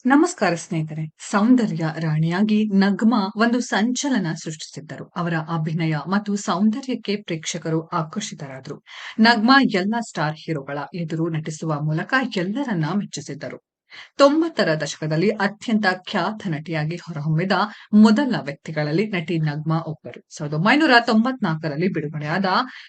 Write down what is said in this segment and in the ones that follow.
ನಮಸ್ಕಾರ ಸ್ನೇಹಿತರೆ. ಸೌಂದರ್ಯ ರಾಣಿಯಾಗಿ ನಗ್ಮಾ ಒಂದು ಸಂಚಲನ ಸೃಷ್ಟಿಸಿದ್ದರು. ಅವರ ಅಭಿನಯ ಮತ್ತು ಸೌಂದರ್ಯಕ್ಕೆ ಪ್ರೇಕ್ಷಕರು ಆಕರ್ಷಿತರಾದರು. ನಗ್ಮಾ ಎಲ್ಲ ಸ್ಟಾರ್ ಹೀರೋಗಳ ಎದುರು ನಟಿಸುವ ಮೂಲಕ ಎಲ್ಲರನ್ನ ಮೆಚ್ಚಿಸಿದ್ದರು. 90ರ ದಶಕದಲ್ಲಿ ಅತ್ಯಂತ ಖ್ಯಾತ ನಟಿಯಾಗಿ ಹೊರಹೊಮ್ಮಿದ ಮೊದಲ ವ್ಯಕ್ತಿಗಳಲ್ಲಿ ನಟಿ ನಗ್ಮಾ ಒಬ್ಬರು. 1994ರಲ್ಲಿ ಬಿಡುಗಡೆಯಾದ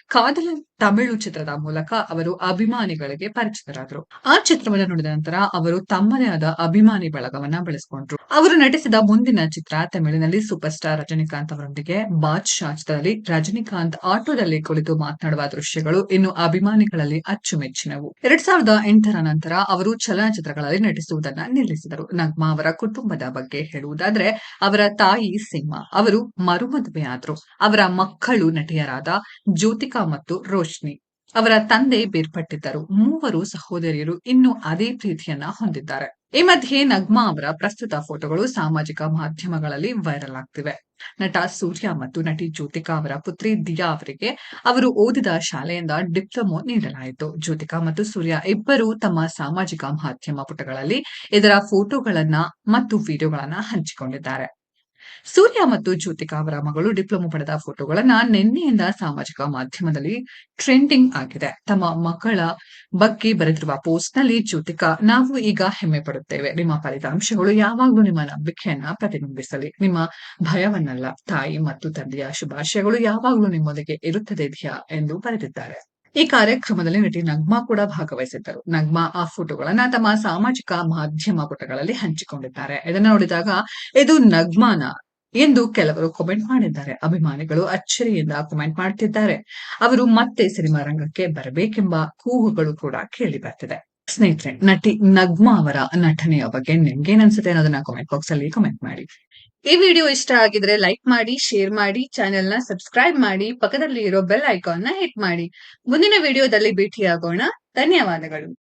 ಕಾದಲನ್ ತಮಿಳು ಚಿತ್ರದ ಮೂಲಕ ಅವರು ಅಭಿಮಾನಿಗಳಿಗೆ ಪರಿಚಿತರಾದರು. ಆ ಚಿತ್ರವನ್ನು ನೋಡಿದ ನಂತರ ಅವರು ತಮ್ಮದೇ ಆದ ಅಭಿಮಾನಿ ಬಳಗವನ್ನ ಬೆಳೆಸಿಕೊಂಡ್ರು. ಅವರು ನಟಿಸಿದ ಮುಂದಿನ ಚಿತ್ರ ತಮಿಳಿನಲ್ಲಿ ಸೂಪರ್ ಸ್ಟಾರ್ ರಜನಿಕಾಂತ್ ಅವರೊಂದಿಗೆ ಬಾದ್‌ಶಾ ಚಿತ್ರದಲ್ಲಿ ರಜನಿಕಾಂತ್ ಆಟೋದಲ್ಲಿ ಕುಳಿತು ಮಾತನಾಡುವ ದೃಶ್ಯಗಳು ಇನ್ನು ಅಭಿಮಾನಿಗಳಲ್ಲಿ ಅಚ್ಚುಮೆಚ್ಚಿನವು. 2008ರ ನಂತರ ಅವರು ಚಲನಚಿತ್ರಗಳಲ್ಲಿ ನಟಿಸುವುದನ್ನ ನಿಲ್ಲಿಸಿದರು. ನಗ್ಮಾ ಅವರ ಕುಟುಂಬದ ಬಗ್ಗೆ ಹೇಳುವುದಾದ್ರೆ ಅವರ ತಾಯಿ ಸೀಮಾ ಅವರು ಮರುಮದುವೆಯಾದ್ರು. ಅವರ ಮಕ್ಕಳು ನಟಿಯರಾದ ಜ್ಯೋತಿಕಾ ಮತ್ತು ರೋಶ್ನಿ. ಅವರ ತಂದೆ ಬೇರ್ಪಟ್ಟಿದ್ದರು. ಮೂವರು ಸಹೋದರಿಯರು ಇನ್ನೂ ಅದೇ ಪ್ರೀತಿಯನ್ನ ಹೊಂದಿದ್ದಾರೆ. ಈ ಮಧ್ಯೆ ನಗ್ಮಾ ಅವರ ಪ್ರಸ್ತುತ ಫೋಟೋಗಳು ಸಾಮಾಜಿಕ ಮಾಧ್ಯಮಗಳಲ್ಲಿ ವೈರಲ್ ಆಗ್ತಿವೆ. ನಟ ಸೂರ್ಯ ಮತ್ತು ನಟಿ ಜ್ಯೋತಿಕಾ ಅವರ ಪುತ್ರಿ ದಿಯಾ ಅವರಿಗೆ ಅವರು ಓದಿದ ಶಾಲೆಯಿಂದ ಡಿಪ್ಲೊಮೊ ನೀಡಲಾಯಿತು. ಜ್ಯೋತಿಕಾ ಮತ್ತು ಸೂರ್ಯ ಇಬ್ಬರೂ ತಮ್ಮ ಸಾಮಾಜಿಕ ಮಾಧ್ಯಮ ಪುಟಗಳಲ್ಲಿ ಇದರ ಫೋಟೋಗಳನ್ನ ಮತ್ತು ವಿಡಿಯೋಗಳನ್ನ ಹಂಚಿಕೊಂಡಿದ್ದಾರೆ. ಸೂರ್ಯ ಮತ್ತು ಜ್ಯೋತಿಕಾ ಅವರ ಮಗಳು ಡಿಪ್ಲೊಮೊ ಪಡೆದ ಫೋಟೋಗಳನ್ನ ನಿನ್ನೆಯಿಂದ ಸಾಮಾಜಿಕ ಮಾಧ್ಯಮದಲ್ಲಿ ಟ್ರೆಂಡಿಂಗ್ ಆಗಿದೆ. ತಮ್ಮ ಮಕ್ಕಳ ಬಗ್ಗೆ ಬರೆದಿರುವ ಪೋಸ್ಟ್‌ನಲ್ಲಿ ಜ್ಯೋತಿಕಾ, ನಾವು ಈಗ ಹೆಮ್ಮೆ ಪಡುತ್ತೇವೆ. ನಿಮ್ಮ ಫಲಿತಾಂಶಗಳು ಯಾವಾಗಲೂ ನಿಮ್ಮ ನಂಬಿಕೆಯನ್ನ ಪ್ರತಿಬಿಂಬಿಸಲಿ. ನಿಮ್ಮ ಭಯವನ್ನಲ್ಲ. ತಾಯಿ ಮತ್ತು ತಂದೆಯ ಶುಭಾಶಯಗಳು ಯಾವಾಗಲೂ ನಿಮ್ಮೊಂದಿಗೆ ಇರುತ್ತದೆ ದಿಯಾ ಎಂದು ಬರೆದಿದ್ದಾರೆ. ಈ ಕಾರ್ಯಕ್ರಮದಲ್ಲಿ ನಟಿ ನಗ್ಮಾ ಕೂಡ ಭಾಗವಹಿಸಿದ್ದರು. ನಗ್ಮಾ ಆ ಫೋಟೋಗಳನ್ನ ತಮ್ಮ ಸಾಮಾಜಿಕ ಮಾಧ್ಯಮ ಪುಟಗಳಲ್ಲಿ ಹಂಚಿಕೊಂಡಿದ್ದಾರೆ. ಇದನ್ನ ನೋಡಿದಾಗ ಇದು ನಗ್ಮಾನ ಎಂದು ಕೆಲವರು ಕಾಮೆಂಟ್ ಮಾಡಿದ್ದಾರೆ. ಅಭಿಮಾನಿಗಳು ಅಚ್ಚರಿಯಿಂದ ಕಾಮೆಂಟ್ ಮಾಡ್ತಿದ್ದಾರೆ. ಅವರು ಮತ್ತೆ ಸಿನಿಮಾ ರಂಗಕ್ಕೆ ಬರಬೇಕೆಂಬ ಕೂಗುಗಳು ಕೂಡ ಕೇಳಿ ಬರ್ತಿದೆ. ಸ್ನೇಹಿತರೆ, ನಟಿ ನಗ್ಮಾ ಅವರ ನಟನೆಯ ಬಗ್ಗೆ ನಿಮ್ಗೇನ್ ಅನ್ಸುತ್ತೆ ಅನ್ನೋದನ್ನ ಕಾಮೆಂಟ್ ಬಾಕ್ಸ್ ಅಲ್ಲಿ ಕಾಮೆಂಟ್ ಮಾಡಿ. ಈ ವಿಡಿಯೋ ಇಷ್ಟ ಆಗಿದ್ರೆ ಲೈಕ್ ಮಾಡಿ, ಶೇರ್ ಮಾಡಿ, ಚಾನೆಲ್ ನ ಸಬ್ಸ್ಕ್ರೈಬ್ ಮಾಡಿ, ಪಕ್ಕದಲ್ಲಿ ಇರೋ ಬೆಲ್ ಐಕಾನ್ ನ ಹಿಟ್ ಮಾಡಿ. ಮುಂದಿನ ವಿಡಿಯೋದಲ್ಲಿ ಭೇಟಿಯಾಗೋಣ. ಧನ್ಯವಾದಗಳು.